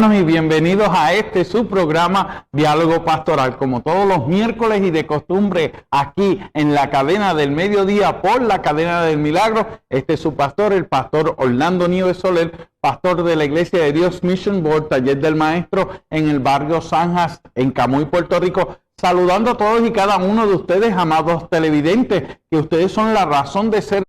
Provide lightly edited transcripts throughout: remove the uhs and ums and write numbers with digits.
Y bienvenidos a su programa Diálogo Pastoral, como todos los miércoles y de costumbre aquí en la cadena del mediodía por la cadena del milagro. Este es su pastor, el pastor Orlando Nieves Soler, pastor de la Iglesia de Dios Mission Board, Taller del Maestro en el barrio Zanjas, en Camuy, Puerto Rico. Saludando a todos y cada uno de ustedes, amados televidentes, que ustedes son la razón de ser.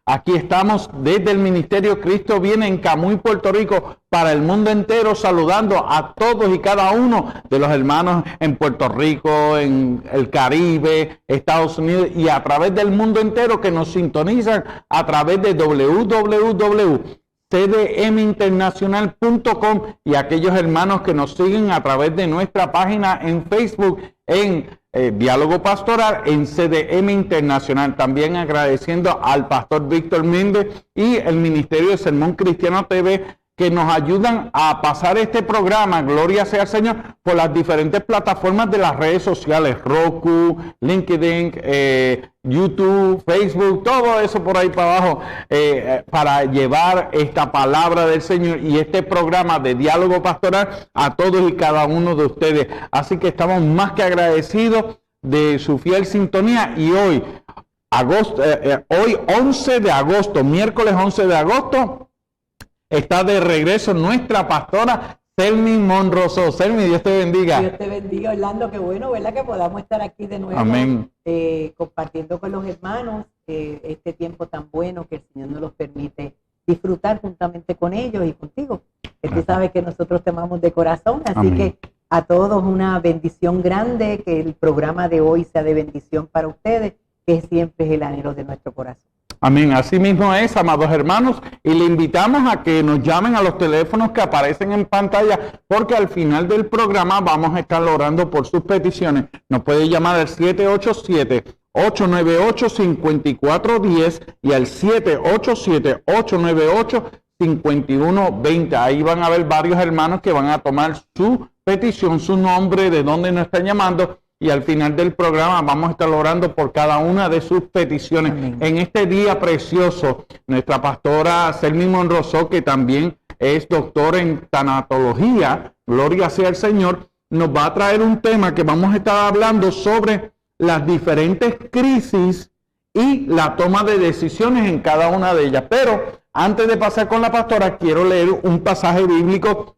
Aquí estamos desde el Ministerio Cristo Viene en Camuy, Puerto Rico, para el mundo entero, saludando a todos y cada uno de los hermanos en Puerto Rico, en el Caribe, Estados Unidos y a través del mundo entero que nos sintonizan a través de www.cdminternacional.com y aquellos hermanos que nos siguen a través de nuestra página en Facebook en Diálogo Pastoral en CDM Internacional. También agradeciendo al pastor Víctor Méndez y el Ministerio de Sermón Cristiano TV que nos ayudan a pasar este programa, Gloria sea al Señor, por las diferentes plataformas de las redes sociales, Roku, LinkedIn, YouTube, Facebook, todo eso por ahí para abajo, para llevar esta palabra del Señor y este programa de Diálogo Pastoral a todos y cada uno de ustedes. Así que estamos más que agradecidos de su fiel sintonía y hoy 11 de agosto, miércoles 11 de agosto, está de regreso nuestra pastora Selmi Monroso. Selmi, Dios te bendiga. Dios te bendiga, Orlando. Qué bueno, ¿verdad? Que podamos estar aquí de nuevo. Amén. Compartiendo con los hermanos este tiempo tan bueno que el Señor nos los permite disfrutar juntamente con ellos y contigo. Tú sabes que nosotros te amamos de corazón, así Amén. Que a todos una bendición grande, que el programa de hoy sea de bendición para ustedes, que siempre es el anhelo de nuestro corazón. Amén. Así mismo es, amados hermanos, y le invitamos a que nos llamen a los teléfonos que aparecen en pantalla, porque al final del programa vamos a estar orando por sus peticiones. Nos puede llamar al 787-898-5410 y al 787-898-5120. Ahí van a haber varios hermanos que van a tomar su petición, su nombre, de dónde nos están llamando. Y al final del programa vamos a estar orando por cada una de sus peticiones. Amén. En este día precioso, nuestra pastora Selmi Monroso, que también es doctora en tanatología, gloria sea al Señor, nos va a traer un tema que vamos a estar hablando sobre las diferentes crisis y la toma de decisiones en cada una de ellas. Pero antes de pasar con la pastora, quiero leer un pasaje bíblico.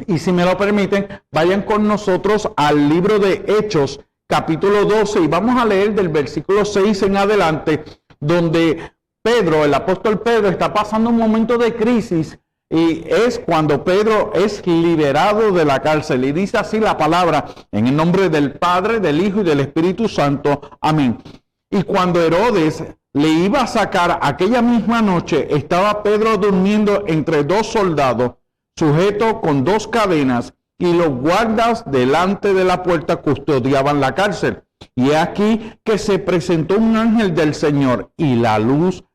Y si me lo permiten, vayan con nosotros al libro de Hechos, capítulo 12, y vamos a leer del versículo 6 en adelante, donde Pedro, el apóstol Pedro, está pasando un momento de crisis, y es cuando Pedro es liberado de la cárcel. Y dice así la palabra, en el nombre del Padre, del Hijo y del Espíritu Santo. Amén. Y cuando Herodes le iba a sacar aquella misma noche, estaba Pedro durmiendo entre dos soldados, sujeto con dos cadenas, y los guardas delante de la puerta custodiaban la cárcel. Y aquí que se presentó un ángel del Señor, y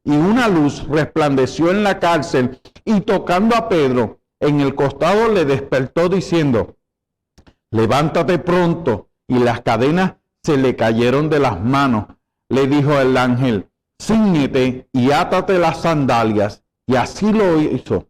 una luz resplandeció en la cárcel, y tocando a Pedro en el costado le despertó diciendo: levántate pronto. Y las cadenas se le cayeron de las manos. Le dijo el ángel: cíñete y átate las sandalias. Y así lo hizo.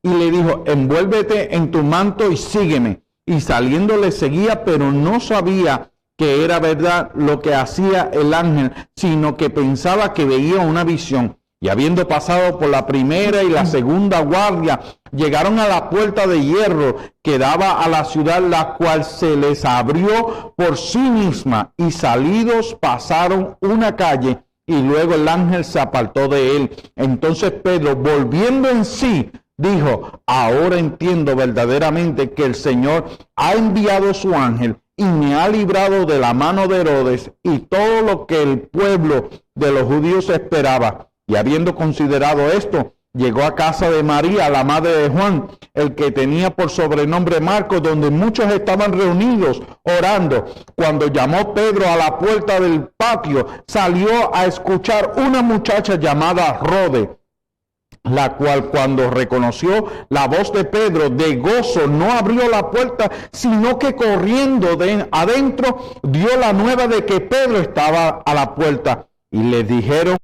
Y le dijo: envuélvete en tu manto y sígueme. Y saliendo le seguía, pero no sabía que era verdad lo que hacía el ángel, sino que pensaba que veía una visión. Y habiendo pasado por la primera y la segunda guardia, llegaron a la puerta de hierro que daba a la ciudad, la cual se les abrió por sí misma. Y salidos pasaron una calle, y luego el ángel se apartó de él. Entonces Pedro, volviendo en sí, dijo: ahora entiendo verdaderamente que el Señor ha enviado su ángel y me ha librado de la mano de Herodes y todo lo que el pueblo de los judíos esperaba. Y habiendo considerado esto, llegó a casa de María, la madre de Juan, el que tenía por sobrenombre Marcos, donde muchos estaban reunidos orando. Cuando llamó Pedro a la puerta del patio, salió a escuchar una muchacha llamada Rode, la cual, cuando reconoció la voz de Pedro, de gozo no abrió la puerta, sino que corriendo adentro dio la nueva de que Pedro estaba a la puerta. Y le dijeron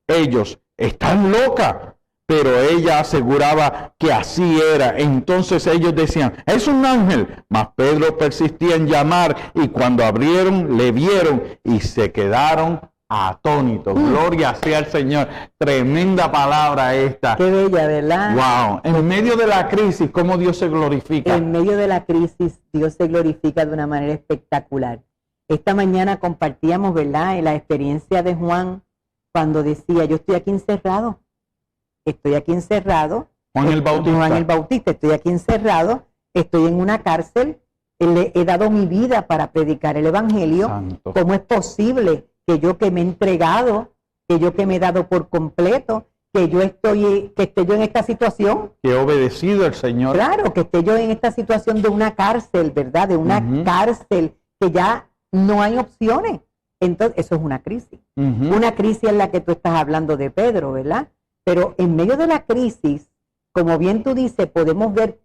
ellos: ¿estás loca? pero ella aseguraba que así era. Entonces ellos decían, es un ángel. Mas Pedro persistía en llamar, y cuando abrieron, le vieron y se quedaron atónitos. Gloria sea al Señor. Tremenda palabra esta. Qué bella, ¿verdad? Wow. En medio de la crisis, ¿cómo Dios se glorifica? En medio de la crisis, Dios se glorifica de una manera espectacular. Esta mañana compartíamos, ¿verdad?, en la experiencia de Juan, cuando decía, yo estoy aquí encerrado. Juan el Bautista, estoy aquí encerrado, estoy en una cárcel, le he dado mi vida para predicar el evangelio. Santo. ¿Cómo es posible que yo que me he entregado, que yo que me he dado por completo, que esté yo en esta situación? Que he obedecido al Señor. Claro, que esté yo en esta situación de una cárcel, ¿verdad? De una cárcel que ya no hay opciones. Entonces, eso es una crisis. Una crisis en la que tú estás hablando de Pedro, ¿verdad? Pero en medio de la crisis, como bien tú dices, podemos ver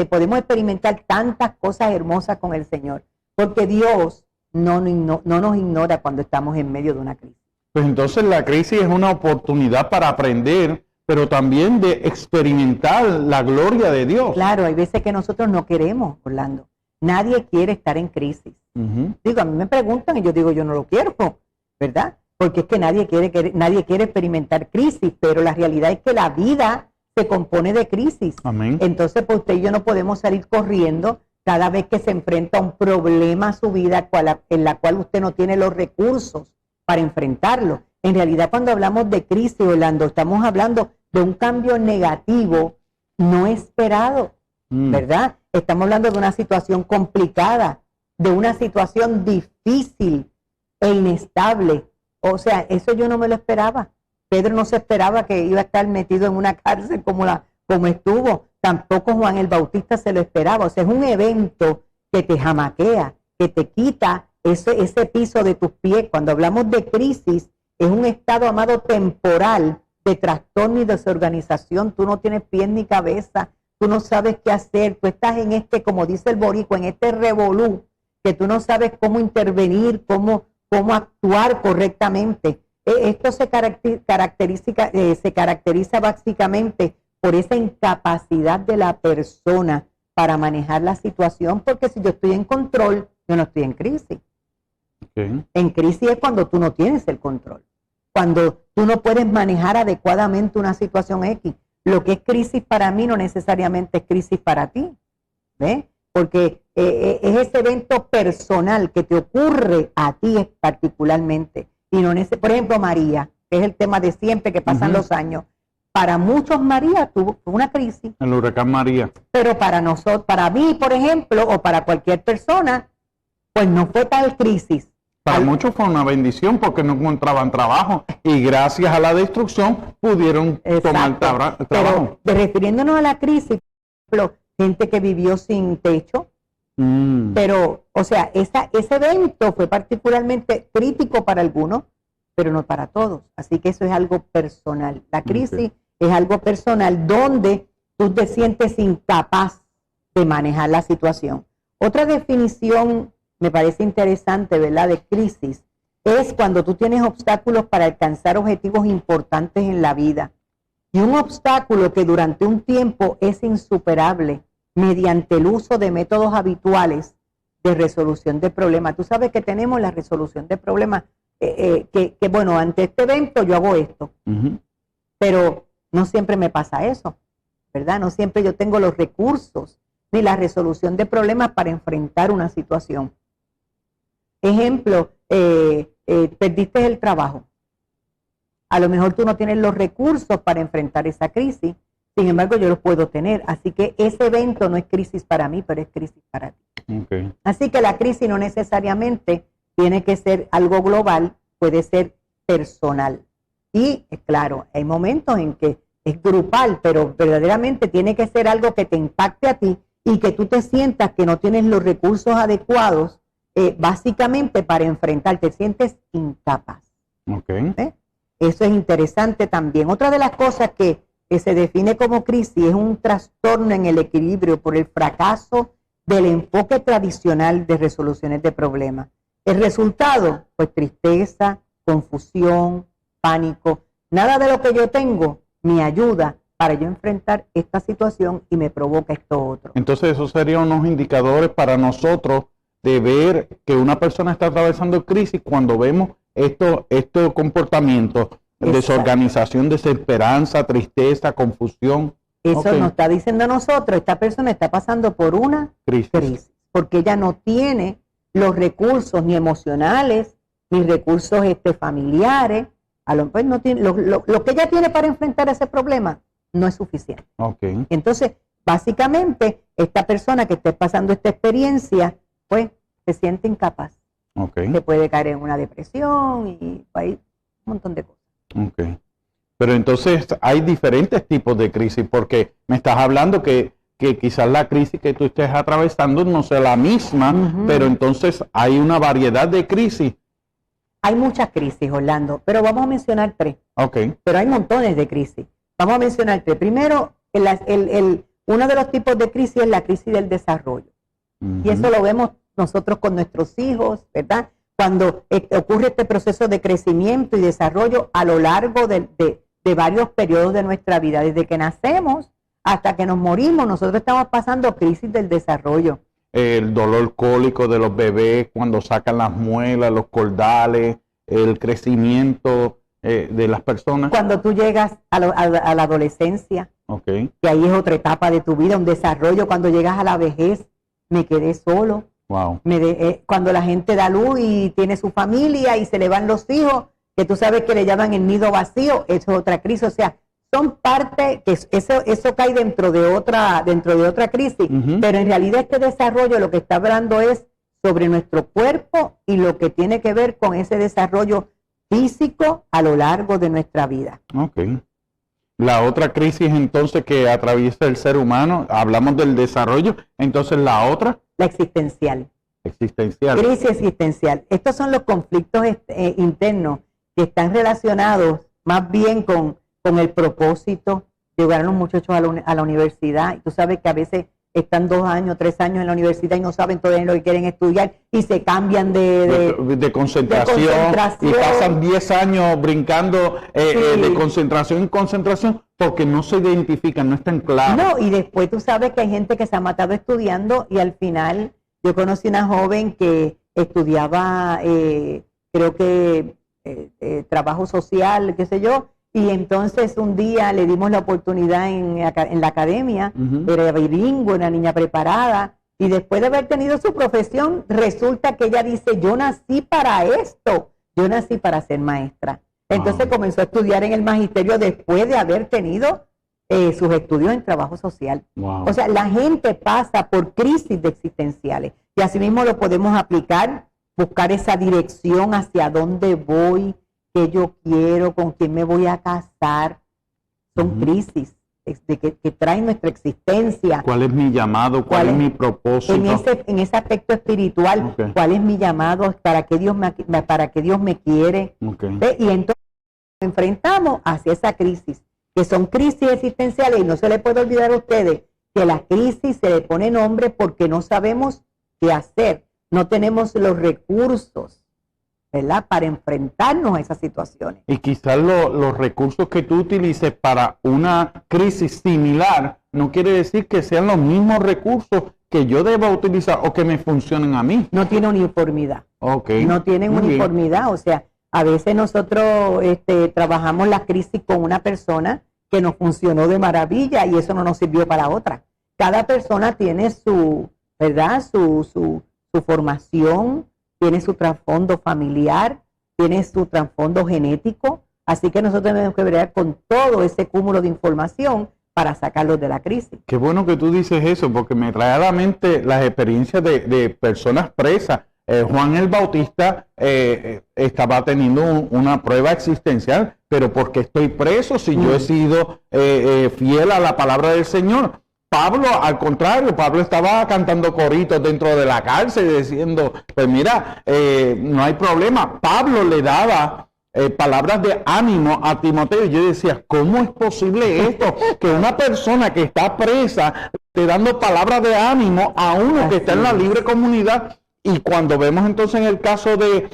podemos experimentar tantas cosas hermosas con el Señor, porque Dios no nos ignora cuando estamos en medio de una crisis. Pues entonces la crisis es una oportunidad para aprender, pero también de experimentar la gloria de Dios. Claro, hay veces que nosotros no queremos, Orlando. Nadie quiere estar en crisis. Digo, a mí me preguntan y yo digo, yo no lo quiero, ¿verdad? Porque es que nadie quiere experimentar crisis, pero la realidad es que la vida se compone de crisis. Amén. Entonces, pues usted y yo no podemos salir corriendo cada vez que se enfrenta a un problema a su vida en la cual usted no tiene los recursos para enfrentarlo. En realidad, cuando hablamos de crisis, Orlando, estamos hablando de un cambio negativo no esperado, ¿verdad? Estamos hablando de una situación complicada, de una situación difícil e inestable. O sea, eso yo no me lo esperaba. Pedro no se esperaba que iba a estar metido en una cárcel como estuvo. Tampoco Juan el Bautista se lo esperaba. O sea, es un evento que te jamaquea, que te quita ese piso de tus pies. Cuando hablamos de crisis, es un estado, amado, temporal de trastorno y desorganización. Tú no tienes pies ni cabeza. Tú no sabes qué hacer. Tú estás en como dice el boricua, en este revolú, que tú no sabes cómo intervenir, cómo actuar correctamente. Esto se caracteriza básicamente por esa incapacidad de la persona para manejar la situación, porque si yo estoy en control, yo no estoy en crisis. En crisis es cuando tú no tienes el control, cuando tú no puedes manejar adecuadamente una situación X. Lo que es crisis para mí no necesariamente es crisis para ti, ¿ves? Porque es ese evento personal que te ocurre a ti particularmente. Y no por ejemplo, María, que es el tema de siempre, que pasan los años. Para muchos, María tuvo una crisis. El huracán María. Pero para nosotros, para mí, por ejemplo, o para cualquier persona, pues no fue tal crisis. Para muchos fue una bendición porque no encontraban trabajo y gracias a la destrucción pudieron tomar trabajo. Pero refiriéndonos a la crisis, por ejemplo, gente que vivió sin techo, pero, o sea, ese evento fue particularmente crítico para algunos, pero no para todos. Así que eso es algo personal. La crisis es algo personal donde tú te sientes incapaz de manejar la situación. Otra definición me parece interesante, ¿verdad?, de crisis, es cuando tú tienes obstáculos para alcanzar objetivos importantes en la vida. Y un obstáculo que durante un tiempo es insuperable mediante el uso de métodos habituales de resolución de problemas. Tú sabes que tenemos la resolución de problemas, bueno, ante este evento yo hago esto, pero no siempre me pasa eso, ¿verdad? No siempre yo tengo los recursos ni la resolución de problemas para enfrentar una situación. Ejemplo, perdiste el trabajo. A lo mejor tú no tienes los recursos para enfrentar esa crisis, sin embargo yo los puedo tener. Así que ese evento no es crisis para mí, pero es crisis para ti. Así que la crisis no necesariamente tiene que ser algo global, puede ser personal. Y claro, hay momentos en que es grupal, pero verdaderamente tiene que ser algo que te impacte a ti y que tú te sientas que no tienes los recursos adecuados básicamente para enfrentar, te sientes incapaz. Eso es interesante también. Otra de las cosas que se define como crisis es un trastorno en el equilibrio por el fracaso del enfoque tradicional de resoluciones de problemas. El resultado, pues tristeza, confusión, pánico. nada de lo que yo tengo me ayuda para yo enfrentar esta situación y me provoca esto otro. Entonces esos serían unos indicadores para nosotros de ver que una persona está atravesando crisis cuando vemos estos comportamientos, desorganización, desesperanza, tristeza, confusión. Eso nos está diciendo a nosotros, esta persona está pasando por una crisis, porque ella no tiene los recursos ni emocionales, ni recursos familiares, pues no tiene, lo que ella tiene para enfrentar ese problema no es suficiente. Entonces, básicamente, esta persona que esté pasando esta experiencia, pues, se siente incapaz. Se puede caer en una depresión y hay un montón de cosas. Pero entonces hay diferentes tipos de crisis, porque me estás hablando que quizás la crisis que tú estés atravesando no sea la misma, pero entonces hay una variedad de crisis. Hay muchas crisis, Orlando, pero vamos a mencionar 3. Pero hay montones de crisis. Vamos a mencionar 3. Primero, uno de los tipos de crisis es la crisis del desarrollo. Y eso lo vemos nosotros con nuestros hijos, ¿verdad? Cuando ocurre este proceso de crecimiento y desarrollo a lo largo de varios periodos de nuestra vida, desde que nacemos hasta que nos morimos, nosotros estamos pasando crisis del desarrollo. El dolor cólico de los bebés cuando sacan las muelas, los cordales, el crecimiento de las personas. Cuando tú llegas a la adolescencia, que ahí es otra etapa de tu vida, un desarrollo. Cuando llegas a la vejez, me quedé solo. Cuando la gente da luz y tiene su familia y se le van los hijos, que tú sabes que le llaman el nido vacío, eso es otra crisis. O sea, son parte, que eso cae dentro de otra crisis, pero en realidad este desarrollo lo que está hablando es sobre nuestro cuerpo y lo que tiene que ver con ese desarrollo físico a lo largo de nuestra vida. La otra crisis entonces que atraviesa el ser humano, hablamos del desarrollo, entonces la otra. La existencial. Crisis existencial. Estos son los conflictos internos que están relacionados más bien con el propósito de llevar a los muchachos a la universidad. Y tú sabes que a veces están 2 años, 3 años en la universidad y no saben todavía lo que quieren estudiar y se cambian de concentración y pasan 10 años brincando de concentración en concentración porque no se identifican, no están claros. No, y después tú sabes que hay gente que se ha matado estudiando y al final yo conocí una joven que estudiaba, creo que trabajo social, qué sé yo, y entonces un día le dimos la oportunidad en la academia, era bilingüe, una niña preparada, y después de haber tenido su profesión, resulta que ella dice, yo nací para esto, yo nací para ser maestra. Entonces comenzó a estudiar en el magisterio después de haber tenido sus estudios en trabajo social. O sea, la gente pasa por crisis existenciales, y así mismo lo podemos aplicar, buscar esa dirección hacia dónde voy, qué yo quiero, con quién me voy a casar. Son crisis que traen nuestra existencia. ¿Cuál es mi llamado? ¿Cuál es mi propósito? En ese aspecto espiritual, ¿cuál es mi llamado? ¿Para qué Dios me quiere? Y entonces nos enfrentamos hacia esa crisis, que son crisis existenciales, y no se le puede olvidar a ustedes que la crisis se le pone nombre porque no sabemos qué hacer. No tenemos los recursos, ¿verdad?, para enfrentarnos a esas situaciones. Y quizás los recursos que tú utilices para una crisis similar no quiere decir que sean los mismos recursos que yo deba utilizar o que me funcionen a mí. No tiene uniformidad. No tienen uniformidad. O sea, a veces nosotros trabajamos la crisis con una persona que nos funcionó de maravilla y eso no nos sirvió para otra. Cada persona tiene su, ¿verdad?, su formación, tiene su trasfondo familiar, tiene su trasfondo genético, así que nosotros tenemos que bregar con todo ese cúmulo de información para sacarlos de la crisis. Qué bueno que tú dices eso, porque me trae a la mente las experiencias de personas presas. Juan el Bautista estaba teniendo una prueba existencial, pero ¿por qué estoy preso si yo he sido fiel a la palabra del Señor? Pablo, al contrario, Pablo estaba cantando coritos dentro de la cárcel diciendo, pues mira, no hay problema. Pablo le daba palabras de ánimo a Timoteo. Y yo decía, ¿cómo es posible esto? Que una persona que está presa esté dando palabras de ánimo a uno que está en la libre comunidad. Y cuando vemos entonces en el caso de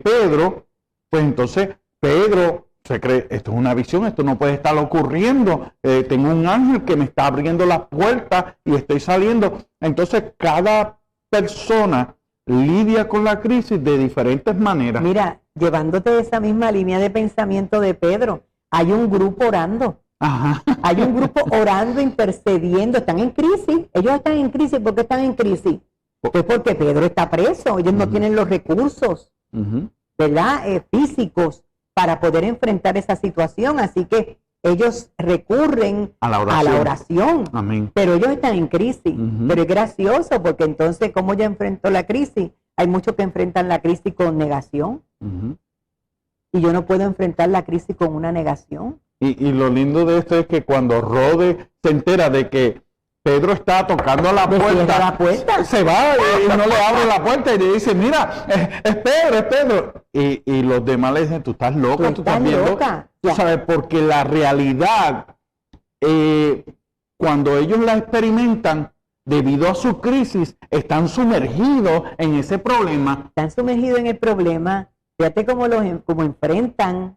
Pedro, pues entonces Pedro se cree, esto es una visión, esto no puede estar ocurriendo, tengo un ángel que me está abriendo las puertas y estoy saliendo. Entonces cada persona lidia con la crisis de diferentes maneras. Mira, llevándote esa misma línea de pensamiento de Pedro, hay un grupo orando. Ajá. Hay un grupo orando, intercediendo, están en crisis. Ellos están en crisis. ¿Por qué están en crisis? Pues porque Pedro está preso, ellos no tienen los recursos, ¿verdad? Físicos para poder enfrentar esa situación, así que ellos recurren a la oración. Amén. Pero ellos están en crisis. Pero es gracioso porque entonces, ¿cómo ya enfrentó la crisis? Hay muchos que enfrentan la crisis con negación. Y yo no puedo enfrentar la crisis con una negación. Y lo lindo de esto es que cuando Rode se entera de que Pedro está tocando a la puerta, se va y no le abre la puerta y le dice, mira, es Pedro, es Pedro. Y los demás le dicen, tú estás loca, tú estás bien loca. Tú sabes, porque la realidad, cuando ellos la experimentan, debido a su crisis, están sumergidos en ese problema. Están sumergidos en el problema. Fíjate cómo enfrentan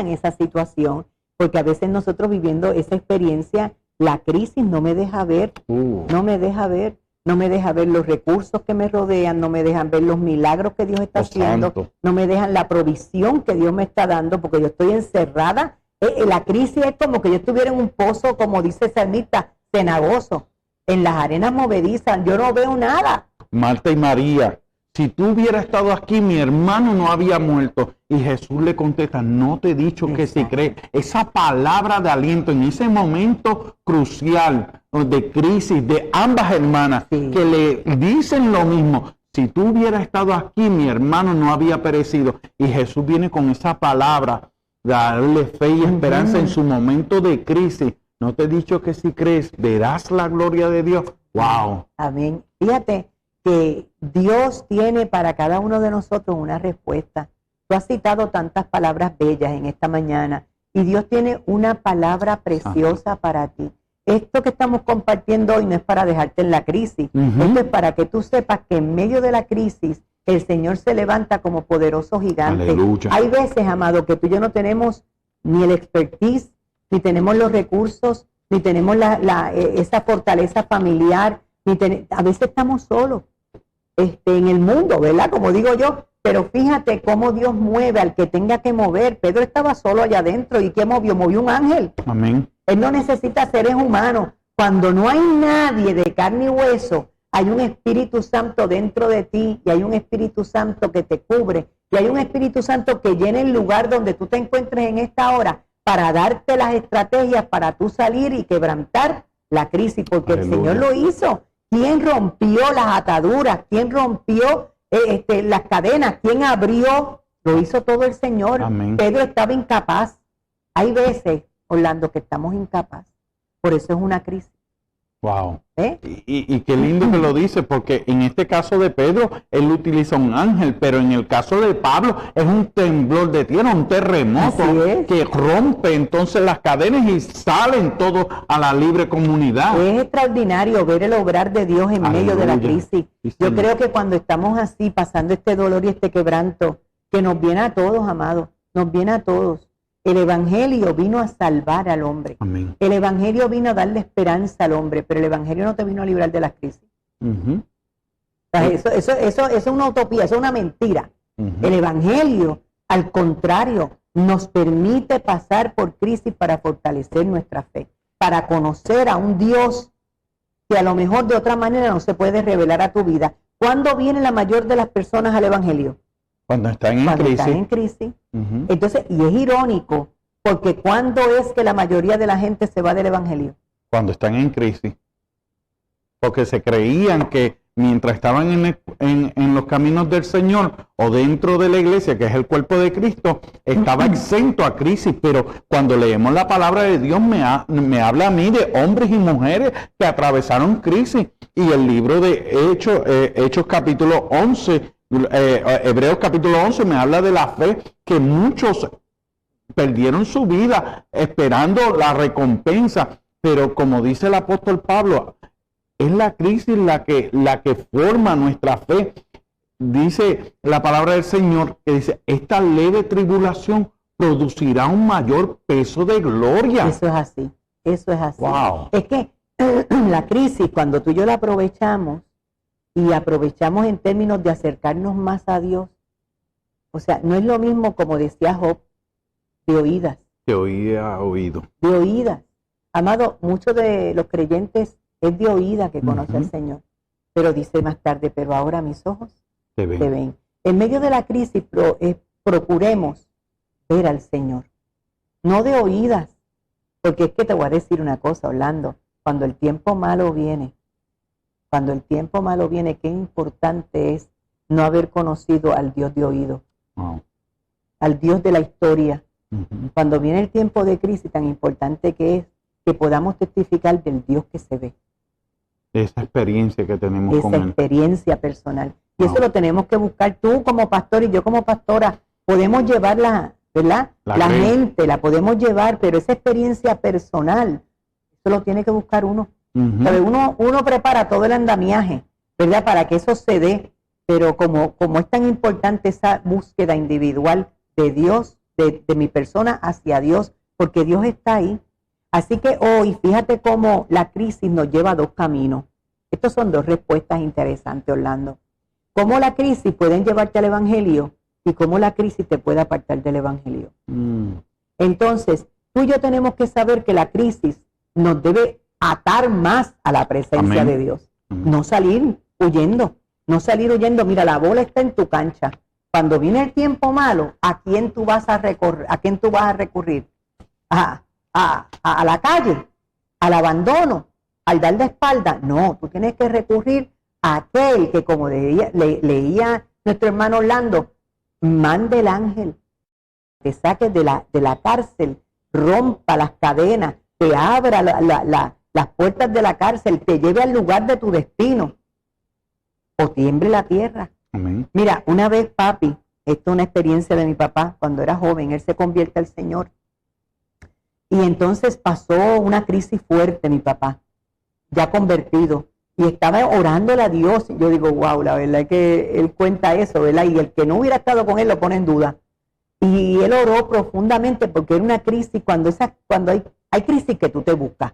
esa situación, porque a veces nosotros viviendo esa experiencia, la crisis no me deja ver, no me deja ver los recursos que me rodean, no me dejan ver los milagros que Dios está haciendo, no me dejan la provisión que Dios me está dando, porque yo estoy encerrada. La crisis es como que yo estuviera en un pozo, como dice el salmista, cenagoso, en las arenas movedizas, yo no veo nada. Marta y María, si tú hubieras estado aquí, mi hermano no había muerto. Y Jesús le contesta, no te he dicho que si crees. Esa palabra de aliento en ese momento crucial de crisis de ambas hermanas, que le dicen lo mismo. Si tú hubieras estado aquí, mi hermano no había perecido. Y Jesús viene con esa palabra, darle fe y esperanza en su momento de crisis. No te he dicho que si crees, verás la gloria de Dios. ¡Wow! Amén. Fíjate que Dios tiene para cada uno de nosotros una respuesta. Tú has citado tantas palabras bellas en esta mañana y Dios tiene una palabra preciosa para ti. Esto que estamos compartiendo hoy no es para dejarte en la crisis. Esto es para que tú sepas que en medio de la crisis el Señor se levanta como poderoso gigante. Aleluya. Hay veces, amado, que tú y yo no tenemos ni el expertise, ni tenemos los recursos, ni tenemos esa fortaleza familiar, a veces estamos solos en el mundo, ¿verdad? Como digo yo, pero fíjate cómo Dios mueve al que tenga que mover. Pedro estaba solo allá adentro, ¿y qué movió? Movió un ángel. Amén. Él no necesita seres humanos. Cuando no hay nadie de carne y hueso, hay un Espíritu Santo dentro de ti, y hay un Espíritu Santo que te cubre, y hay un Espíritu Santo que llena el lugar donde tú te encuentres en esta hora para darte las estrategias para tú salir y quebrantar la crisis, porque el Señor lo hizo. ¿Quién rompió las ataduras? ¿Quién rompió las cadenas? ¿Quién abrió? Lo hizo todo el Señor. Amén. Pedro estaba incapaz. Hay veces, Orlando, que estamos incapaces. Por eso es una crisis. Wow. Y qué lindo que lo dice, porque en este caso de Pedro, él utiliza un ángel, pero en el caso de Pablo es un temblor de tierra, un terremoto que rompe entonces las cadenas y salen todos a la libre comunidad. Es extraordinario ver el obrar de Dios en medio de la crisis. Yo creo que cuando estamos así, pasando este dolor y este quebranto, que nos viene a todos, amados, nos viene a todos. El Evangelio vino a salvar al hombre. Amén. El Evangelio vino a darle esperanza al hombre, pero el Evangelio no te vino a librar de las crisis. O sea, eso es una utopía, eso es una mentira. El Evangelio, al contrario, nos permite pasar por crisis para fortalecer nuestra fe, para conocer a un Dios que a lo mejor de otra manera no se puede revelar a tu vida. ¿Cuándo viene la mayor de las personas al Evangelio? Cuando están en crisis. Entonces, y es irónico, porque ¿cuándo es que la mayoría de la gente se va del Evangelio? Cuando están en crisis. Porque se creían que mientras estaban en los caminos del Señor o dentro de la iglesia, que es el cuerpo de Cristo, estaba exento a crisis. Pero cuando leemos la palabra de Dios, me habla a mí de hombres y mujeres que atravesaron crisis. Y el libro de Hechos capítulo 11, Hebreos capítulo 11 me habla de la fe que muchos perdieron su vida esperando la recompensa, pero como dice el apóstol Pablo, es la crisis la que forma nuestra fe. Dice la palabra del Señor que dice, esta leve tribulación producirá un mayor peso de gloria. Eso es así, eso es así. Wow. Es que la crisis, cuando tú y yo la aprovechamos, y aprovechamos en términos de acercarnos más a Dios, o sea, no es lo mismo, como decía Job, de oídas. Que oía oído. De oídas. Amado, muchos de los creyentes es de oída que conoce al Señor. Pero dice más tarde, pero ahora mis ojos te ven. En medio de la crisis procuremos ver al Señor. No de oídas. Porque es que te voy a decir una cosa, Orlando. Cuando el tiempo malo viene, qué importante es no haber conocido al Dios de oído. Wow. Al Dios de la historia. Cuando viene el tiempo de crisis, tan importante que es que podamos testificar del Dios que se ve. Esa experiencia que tenemos con Esa Él. experiencia personal. Y eso lo tenemos que buscar tú como pastor y yo como pastora. Podemos llevarla, ¿verdad? La gente la podemos llevar, pero esa experiencia personal, eso lo tiene que buscar uno. ¿Sabe? Uno prepara todo el andamiaje, ¿verdad? Para que eso se dé, pero como es tan importante esa búsqueda individual de Dios, de mi persona hacia Dios, porque Dios está ahí. Así que hoy, fíjate cómo la crisis nos lleva a dos caminos. Estas son dos respuestas interesantes, Orlando. Cómo la crisis puede llevarte al Evangelio y cómo la crisis te puede apartar del Evangelio. Entonces, tú y yo tenemos que saber que la crisis nos debe atar más a la presencia de Dios. No salir huyendo. Mira, la bola está en tu cancha. Cuando viene el tiempo malo, ¿a quién tú vas a recurrir? A la calle, al abandono, al dar de espalda. No, tú tienes que recurrir a aquel que, como leía nuestro hermano Orlando, mande el ángel, te saque de la cárcel, rompa las cadenas, te abra las puertas de la cárcel, te lleve al lugar de tu destino, o tiemble la tierra. Amén. Mira, una vez, papi, esto es una experiencia de mi papá, cuando era joven, él se convierte al Señor. Y entonces pasó una crisis fuerte, mi papá, ya convertido, y estaba orándole a Dios. Y yo digo, wow, la verdad es que él cuenta eso, ¿verdad? Y el que no hubiera estado con él lo pone en duda. Y él oró profundamente porque era una crisis, cuando hay crisis que tú te buscas,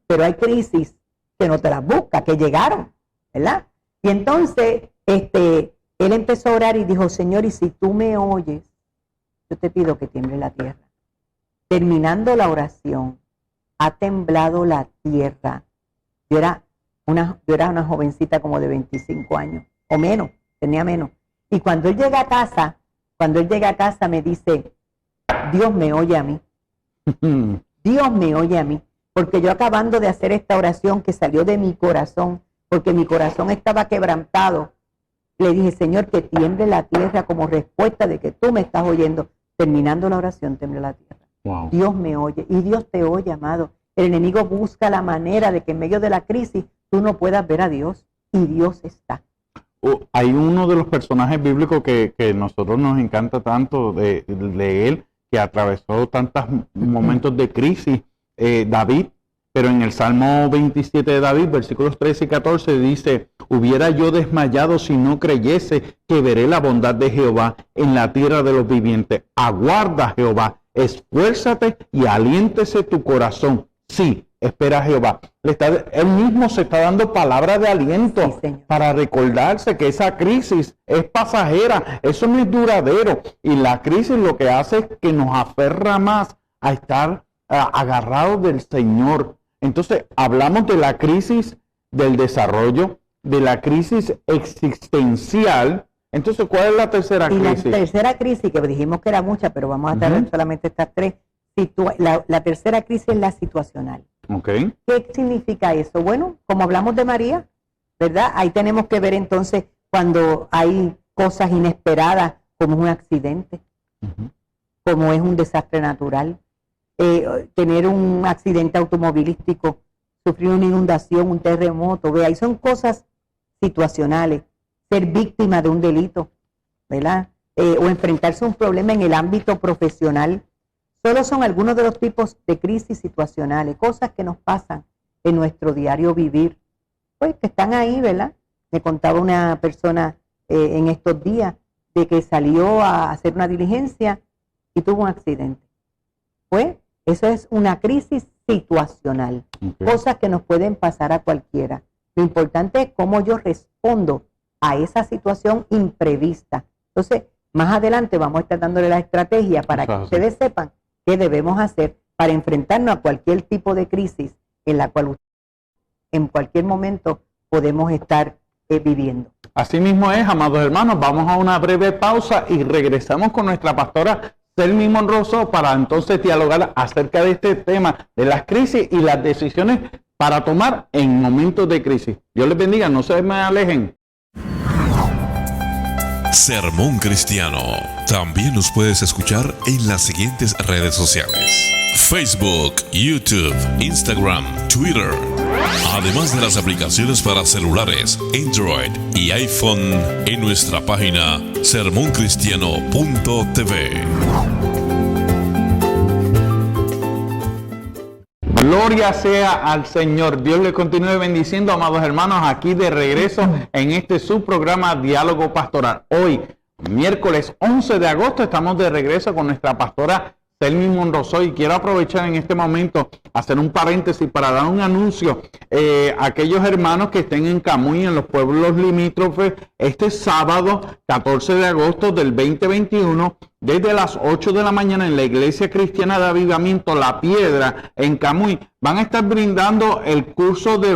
pero hay crisis que no te las buscas, que llegaron, ¿verdad? Y entonces, él empezó a orar y dijo, Señor, y si tú me oyes, yo te pido que tiemble la tierra. Terminando la oración, ha temblado la tierra. Yo era una jovencita como de 25 años, o menos, tenía menos. Y cuando él llega a casa me dice, Dios me oye a mí. Dios me oye a mí. Porque yo acabando de hacer esta oración que salió de mi corazón, porque mi corazón estaba quebrantado, le dije, Señor, que tiemble la tierra como respuesta de que tú me estás oyendo. Terminando la oración, temble la tierra. Wow. Dios me oye y Dios te oye, amado. El enemigo busca la manera de que en medio de la crisis tú no puedas ver a Dios, y Dios está. Hay uno de los personajes bíblicos que nosotros nos encanta tanto de él, que atravesó tantos momentos de crisis, David, pero en el Salmo 27 de David, versículos 13 y 14 dice, hubiera yo desmayado si no creyese que veré la bondad de Jehová en la tierra de los vivientes. Aguarda, Jehová, esfuérzate y aliéntese tu corazón. Sí, espera a Jehová. Él mismo se está dando palabras de aliento, sí, para recordarse que esa crisis es pasajera, eso no es duradero. Y la crisis lo que hace es que nos aferra más a estar agarrados del Señor. Entonces, hablamos de la crisis del desarrollo, de la crisis existencial. Entonces, ¿cuál es la tercera crisis? La tercera crisis, que dijimos que era mucha, pero vamos a estar solamente estas tres. La tercera crisis es la situacional. Okay. ¿Qué significa eso? Bueno, como hablamos de María, ¿verdad? Ahí tenemos que ver entonces cuando hay cosas inesperadas, como es un accidente, como es un desastre natural, tener un accidente automovilístico, sufrir una inundación, un terremoto, ahí son cosas situacionales, ser víctima de un delito, ¿verdad? O enfrentarse a un problema en el ámbito profesional. Solo son algunos de los tipos de crisis situacionales, cosas que nos pasan en nuestro diario vivir, pues que están ahí, ¿verdad? Me contaba una persona en estos días de que salió a hacer una diligencia y tuvo un accidente. Pues eso es una crisis situacional, cosas que nos pueden pasar a cualquiera. Lo importante es cómo yo respondo a esa situación imprevista. Entonces, más adelante vamos a estar dándole la estrategia para que ustedes sepan qué debemos hacer para enfrentarnos a cualquier tipo de crisis en la cual en cualquier momento podemos estar viviendo. Así mismo es, amados hermanos. Vamos a una breve pausa y regresamos con nuestra pastora Selmi Monroso para entonces dialogar acerca de este tema de las crisis y las decisiones para tomar en momentos de crisis. Dios les bendiga, no se me alejen. Sermón Cristiano. También nos puedes escuchar en las siguientes redes sociales: Facebook, YouTube, Instagram, Twitter. Además de las aplicaciones para celulares, Android y iPhone en nuestra página sermoncristiano.tv. Gloria sea al Señor. Dios le continúe bendiciendo, amados hermanos, aquí de regreso en este subprograma Diálogo Pastoral. Hoy, miércoles 11 de agosto, estamos de regreso con nuestra pastora Selmi Monroso, y quiero aprovechar en este momento, hacer un paréntesis para dar un anuncio a aquellos hermanos que estén en Camuy, en los pueblos limítrofes, este sábado 14 de agosto del 2021, desde las 8 de la mañana en la Iglesia Cristiana de Avivamiento La Piedra en Camuy, van a estar brindando el curso de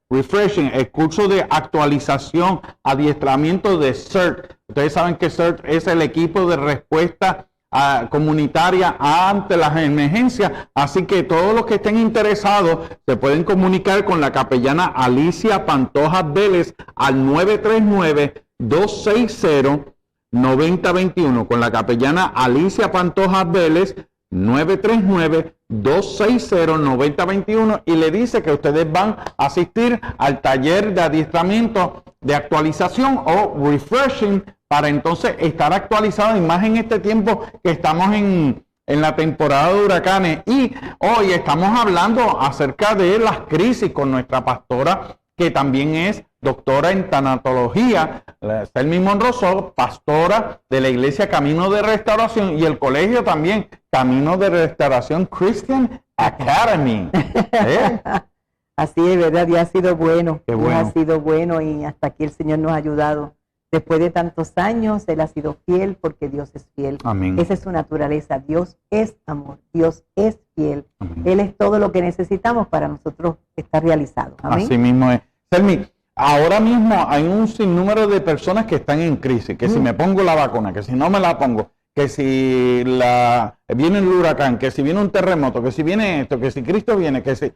Refreshing, el curso de actualización, adiestramiento de CERT. Ustedes saben que CERT es el equipo de respuesta comunitaria ante las emergencias, así que todos los que estén interesados se pueden comunicar con la capellana Alicia Pantoja Vélez al 939-260-9021, con la capellana Alicia Pantoja Vélez 939-260-9021, y le dice que ustedes van a asistir al taller de adiestramiento de actualización o refreshing, para entonces estar actualizados, y más en este tiempo que estamos en la temporada de huracanes. Y hoy estamos hablando acerca de las crisis con nuestra pastora, que también es doctora en tanatología, Selmi Monroso, pastora de la iglesia Camino de Restauración y el colegio también Camino de Restauración Christian Academy. Así es, verdad, Dios ha sido bueno. Qué bueno. Dios ha sido bueno, y hasta aquí el Señor nos ha ayudado. Después de tantos años, Él ha sido fiel, porque Dios es fiel. Amén. Esa es su naturaleza. Dios es amor. Dios es fiel. Amén. Él es todo lo que necesitamos para nosotros estar realizados. Amén. Así mismo es. Selmi, ahora mismo hay un sinnúmero de personas que están en crisis, que si me pongo la vacuna, que si no me la pongo, que si viene el huracán, que si viene un terremoto, que si viene esto, que si Cristo viene, que si...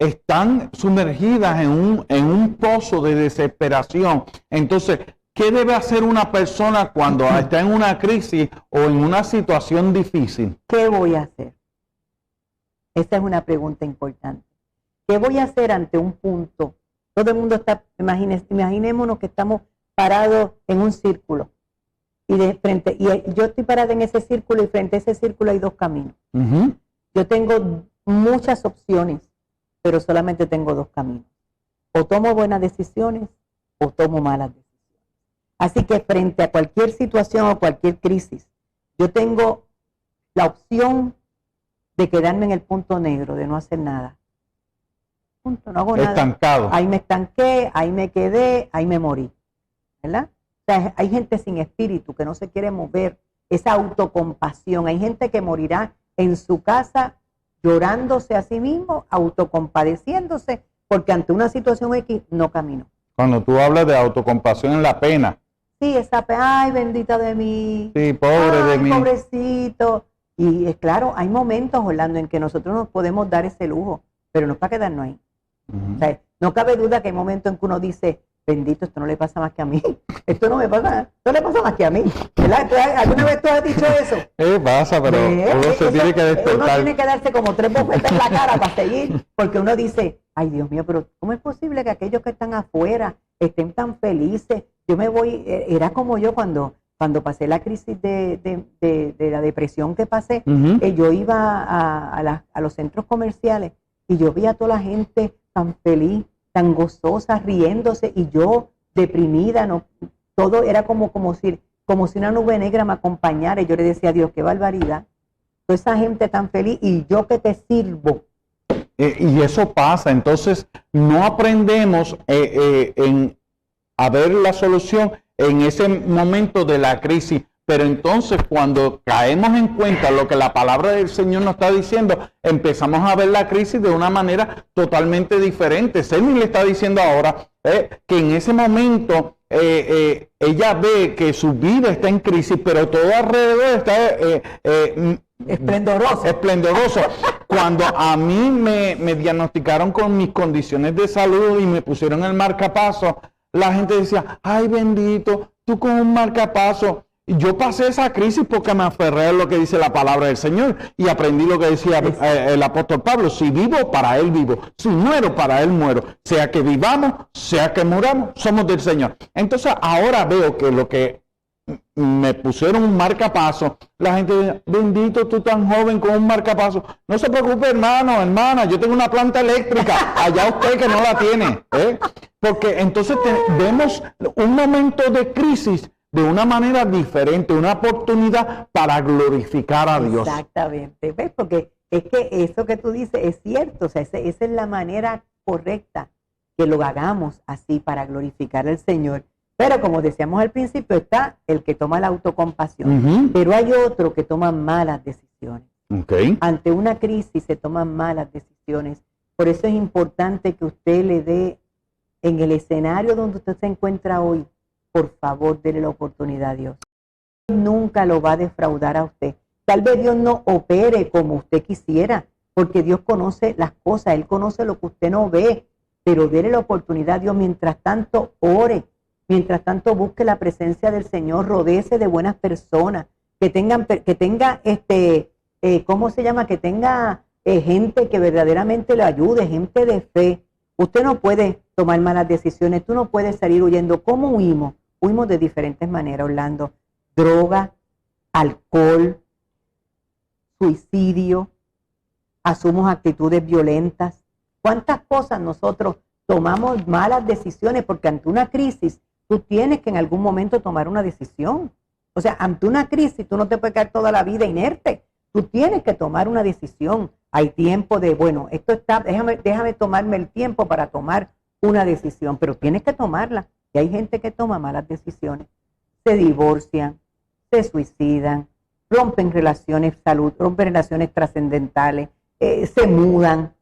están sumergidas en un pozo de desesperación. Entonces, ¿qué debe hacer una persona cuando está en una crisis o en una situación difícil? ¿Qué voy a hacer? Esa es una pregunta importante. ¿Qué voy a hacer ante un punto? Todo el mundo está, imaginémonos que estamos parados en un círculo, y yo estoy parada en ese círculo, y frente a ese círculo hay dos caminos. Yo tengo muchas opciones, pero solamente tengo dos caminos. O tomo buenas decisiones o tomo malas decisiones. Así que frente a cualquier situación o cualquier crisis, yo tengo la opción de quedarme en el punto negro, de no hacer nada. Punto, no hago nada. Estancado. Ahí me estanqué, ahí me quedé, ahí me morí. ¿Verdad? O sea, hay gente sin espíritu que no se quiere mover. Esa autocompasión. Hay gente que morirá en su casa llorándose a sí mismo, autocompadeciéndose, porque ante una situación X no caminó. Cuando tú hablas de autocompasión en la pena. Sí, esa pena, ay, bendita de mí. Sí, pobre de mí. Pobrecito. Y es claro, hay momentos, Orlando, en que nosotros nos podemos dar ese lujo, pero no es para quedarnos ahí. O sea, no cabe duda que hay momentos en que uno dice, bendito, esto no le pasa más que a mí. Esto no me pasa, no le pasa más que a mí. ¿Verdad? ¿Alguna vez tú has dicho eso? Pasa, pero uno se tiene que despertar. Uno tiene que darse como 3 bofetas en la cara para seguir, porque uno dice, ay Dios mío, pero ¿cómo es posible que aquellos que están afuera estén tan felices? Yo me voy, era como yo cuando pasé la crisis de la depresión que pasé, yo iba a los centros comerciales y yo veía a toda la gente tan feliz, tan gozosa, riéndose, y yo deprimida, no, todo era como como si una nube negra me acompañara. Y yo le decía a Dios, qué barbaridad. Toda esa gente tan feliz y yo que te sirvo. Y eso pasa. Entonces, no aprendemos a ver la solución en ese momento de la crisis. Pero entonces, cuando caemos en cuenta lo que la palabra del Señor nos está diciendo, empezamos a ver la crisis de una manera totalmente diferente. Selmi le está diciendo ahora que en ese momento ella ve que su vida está en crisis, pero todo alrededor está esplendoroso. Cuando a mí me diagnosticaron con mis condiciones de salud y me pusieron el marcapasos, la gente decía, ay bendito, tú con un marcapasos. Yo pasé esa crisis porque me aferré a lo que dice la palabra del Señor y aprendí lo que decía el apóstol Pablo. Si vivo, para Él vivo. Si muero, para Él muero. Sea que vivamos, sea que muramos, somos del Señor. Entonces ahora veo que lo que me pusieron un marcapasos, la gente dice, bendito tú tan joven con un marcapasos. No se preocupe, hermano, hermana, yo tengo una planta eléctrica, allá usted que no la tiene. Porque entonces vemos un momento de crisis de una manera diferente, una oportunidad para glorificar a Dios. Exactamente, ¿ves? Porque es que eso que tú dices es cierto, o sea, esa es la manera correcta que lo hagamos así para glorificar al Señor. Pero como decíamos al principio, está el que toma la autocompasión, pero hay otro que toma malas decisiones. Okay. Ante una crisis se toman malas decisiones. Por eso es importante que usted le dé en el escenario donde usted se encuentra hoy, por favor, dele la oportunidad a Dios. Nunca lo va a defraudar a usted. Tal vez Dios no opere como usted quisiera, porque Dios conoce las cosas, Él conoce lo que usted no ve, pero dele la oportunidad a Dios. Mientras tanto, ore. Mientras tanto, busque la presencia del Señor, rodéese de buenas personas, que tenga ¿cómo se llama? Que tenga gente que verdaderamente le ayude, gente de fe. Usted no puede tomar malas decisiones, tú no puedes salir huyendo. ¿Cómo huimos? Huimos de diferentes maneras, Orlando. Droga, alcohol, suicidio, asumimos actitudes violentas. ¿Cuántas cosas nosotros tomamos malas decisiones? Porque ante una crisis, tú tienes que en algún momento tomar una decisión. O sea, ante una crisis, tú no te puedes quedar toda la vida inerte. Tú tienes que tomar una decisión. Hay tiempo de, bueno, esto está, déjame tomarme el tiempo para tomar una decisión, pero tienes que tomarla. Y hay gente que toma malas decisiones. Se divorcian, se suicidan, rompen relaciones rompen relaciones trascendentales, se mudan,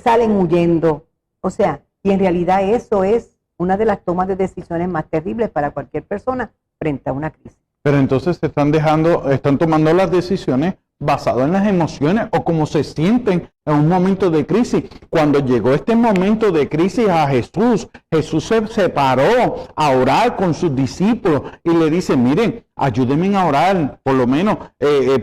salen huyendo. O sea, y en realidad eso es una de las tomas de decisiones más terribles para cualquier persona frente a una crisis. Pero entonces están tomando las decisiones basadas en las emociones o como se sienten en un momento de crisis. Cuando llegó este momento de crisis a Jesús se separó a orar con sus discípulos y le dice, miren, ayúdenme a orar, por lo menos,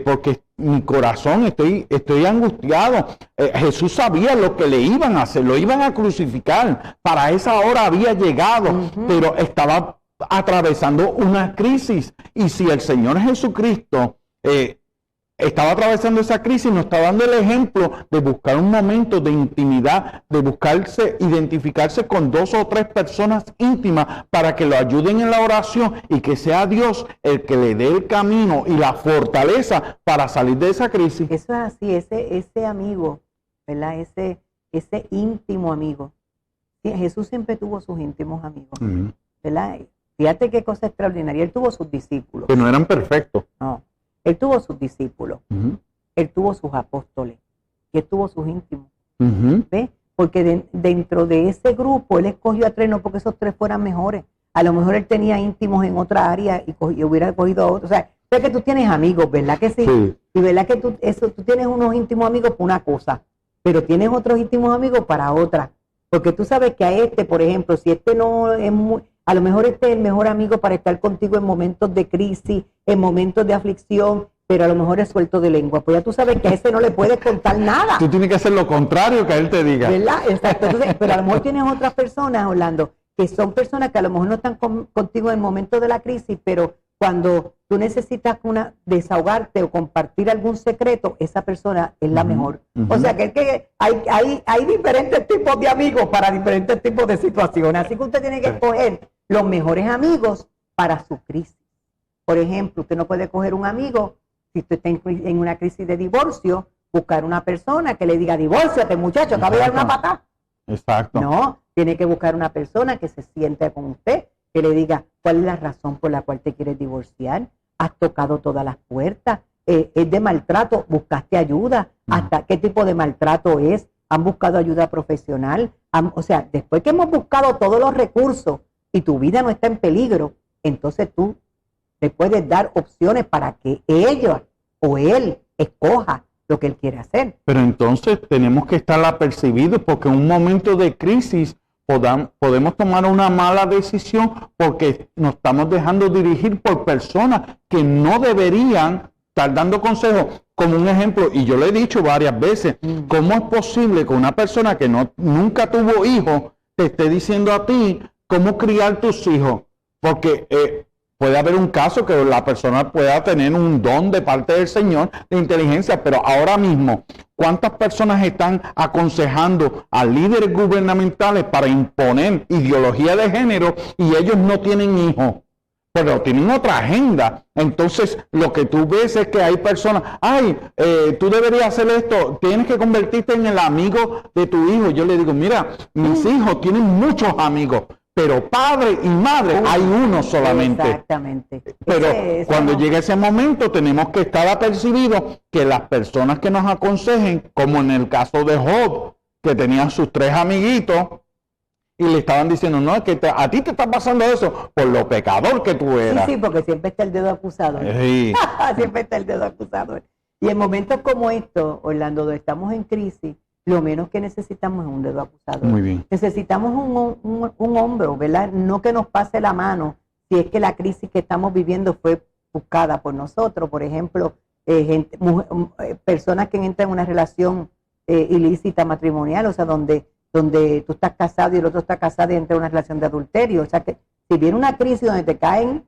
porque mi corazón, estoy angustiado. Jesús sabía lo que le iban a hacer, lo iban a crucificar. Para esa hora había llegado, pero estaba atravesando una crisis. Y si el Señor Jesucristo estaba atravesando esa crisis, nos está dando el ejemplo de buscar un momento de intimidad, de identificarse con 2 o 3 personas íntimas para que lo ayuden en la oración y que sea Dios el que le dé el camino y la fortaleza para salir de esa crisis. Eso es así, ese amigo, ¿verdad? Ese íntimo amigo. Sí, Jesús siempre tuvo sus íntimos amigos, ¿verdad? Fíjate qué cosa extraordinaria, Él tuvo sus discípulos. Que no eran perfectos. No. Él tuvo sus discípulos, Él tuvo sus apóstoles, y Él tuvo sus íntimos. ¿Ves? Porque dentro de ese grupo Él escogió a 3, no porque esos 3 fueran mejores. A lo mejor Él tenía íntimos en otra área y hubiera cogido a otros. O sea, sé que tú tienes amigos, ¿verdad que sí? Y verdad que tú tienes unos íntimos amigos para una cosa, pero tienes otros íntimos amigos para otra. Porque tú sabes que a por ejemplo, si no es muy... A lo mejor es el mejor amigo para estar contigo en momentos de crisis, en momentos de aflicción, pero a lo mejor es suelto de lengua. Pues ya tú sabes que a ese no le puedes contar nada. Tú tienes que hacer lo contrario que él te diga. ¿Verdad? Exacto. Entonces, pero a lo mejor tienes otras personas, Orlando, que son personas que a lo mejor no están contigo en el momento de la crisis, pero cuando tú necesitas desahogarte o compartir algún secreto, esa persona es la mejor. O sea que hay diferentes tipos de amigos para diferentes tipos de situaciones. Así que usted tiene que escoger los mejores amigos para su crisis. Por ejemplo, usted no puede coger un amigo, si usted está en una crisis de divorcio, buscar una persona que le diga, divórciate muchacho, acabo de dar una patada. Exacto. No, tiene que buscar una persona que se siente con usted, que le diga cuál es la razón por la cual te quieres divorciar. Has tocado todas las puertas, es de maltrato, buscaste ayuda, hasta qué tipo de maltrato es, han buscado ayuda profesional, o sea, después que hemos buscado todos los recursos y tu vida no está en peligro, entonces tú le puedes dar opciones para que ella o él escoja lo que él quiere hacer. Pero entonces tenemos que estar apercibidos porque en un momento de crisis podemos tomar una mala decisión porque nos estamos dejando dirigir por personas que no deberían estar dando consejos. Como un ejemplo, y yo le he dicho varias veces, ¿cómo es posible que una persona que nunca tuvo hijos te esté diciendo a ti cómo criar tus hijos? Porque puede haber un caso que la persona pueda tener un don de parte del Señor de inteligencia, pero ahora mismo, ¿cuántas personas están aconsejando a líderes gubernamentales para imponer ideología de género y ellos no tienen hijos? Pero tienen otra agenda. Entonces, lo que tú ves es que hay personas, tú deberías hacer esto, tienes que convertirte en el amigo de tu hijo. Yo le digo, mira, mis hijos tienen muchos amigos, pero padre y madre hay uno solamente. Exactamente. Pero cuando llegue ese momento tenemos que estar apercibidos que las personas que nos aconsejen, como en el caso de Job, que tenía sus 3 amiguitos, y le estaban diciendo, no, es que a ti te está pasando eso por lo pecador que tú eras. Sí, porque siempre está el dedo acusador. Sí. Siempre está el dedo acusador. Y en momentos como estos, Orlando, donde estamos en crisis, lo menos que necesitamos es un dedo acusador. Muy bien. Necesitamos un hombro, ¿verdad? No que nos pase la mano si es que la crisis que estamos viviendo fue buscada por nosotros. Por ejemplo, personas que entran en una relación ilícita matrimonial, o sea, donde tú estás casado y el otro está casado y entra en una relación de adulterio. O sea que si viene una crisis donde te caen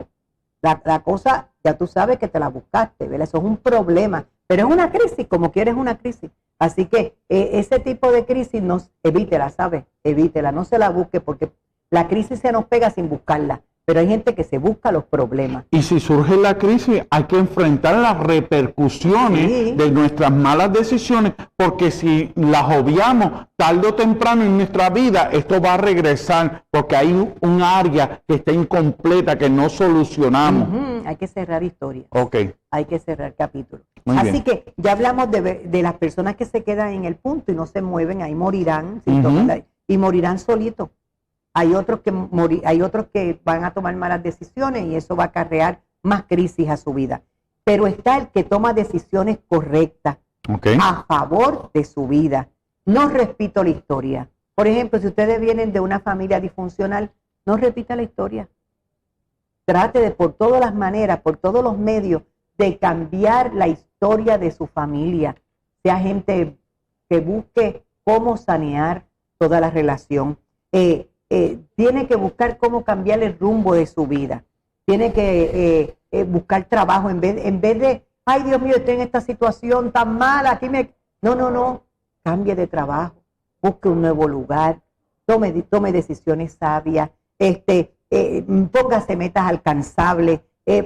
la cosa, ya tú sabes que te la buscaste, ¿verdad? Eso es un problema. Pero es una crisis, como quieres una crisis. Así que ese tipo de crisis, evítela, ¿sabes? Evítela, no se la busque porque la crisis se nos pega sin buscarla. Pero hay gente que se busca los problemas. Y si surge la crisis, hay que enfrentar las repercusiones de nuestras malas decisiones, porque si las obviamos tarde o temprano en nuestra vida, esto va a regresar, porque hay un área que está incompleta, que no solucionamos. Hay que cerrar historias. Ok. Hay que cerrar capítulos. Muy Así bien. que ya hablamos de las personas que se quedan en el punto y no se mueven, ahí morirán, y morirán solitos. Hay otros que van a tomar malas decisiones y eso va a acarrear más crisis a su vida. Pero está el que toma decisiones correctas a favor de su vida. No repito la historia. Por ejemplo, si ustedes vienen de una familia disfuncional, no repita la historia. Trate de, por todas las maneras, por todos los medios, de cambiar la historia de su familia. Sea gente que busque cómo sanear toda la relación. Tiene que buscar cómo cambiar el rumbo de su vida. Tiene que buscar trabajo en vez de, ay Dios mío, estoy en esta situación tan mala. No. Cambie de trabajo. Busque un nuevo lugar. Tome decisiones sabias. Póngase metas alcanzables.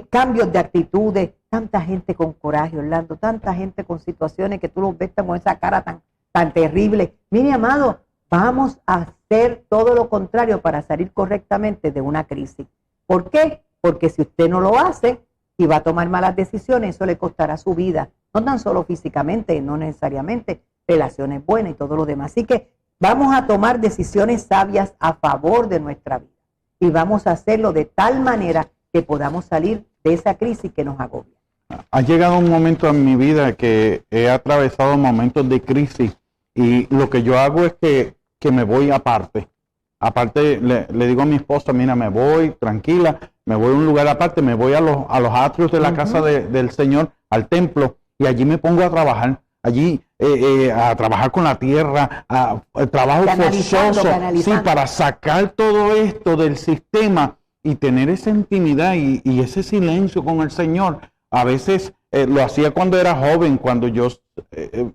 Cambios de actitudes. Tanta gente con coraje, Orlando. Tanta gente con situaciones que tú los ves con esa cara tan terrible. Mire, amado, vamos a hacer todo lo contrario para salir correctamente de una crisis. ¿Por qué? Porque si usted no lo hace y va a tomar malas decisiones, eso le costará su vida. No tan solo físicamente, no necesariamente, relaciones buenas y todo lo demás. Así que vamos a tomar decisiones sabias a favor de nuestra vida. Y vamos a hacerlo de tal manera que podamos salir de esa crisis que nos agobia. Ha llegado un momento en mi vida que he atravesado momentos de crisis y lo que yo hago es que me voy aparte. Aparte, le digo a mi esposa, mira, me voy tranquila, me voy a un lugar aparte, me voy a los atrios de la casa del Señor, al templo, y allí me pongo a trabajar. Allí a trabajar con la tierra, a trabajo forzoso, sí, para sacar todo esto del sistema y tener esa intimidad y ese silencio con el Señor. A veces lo hacía cuando era joven, cuando yo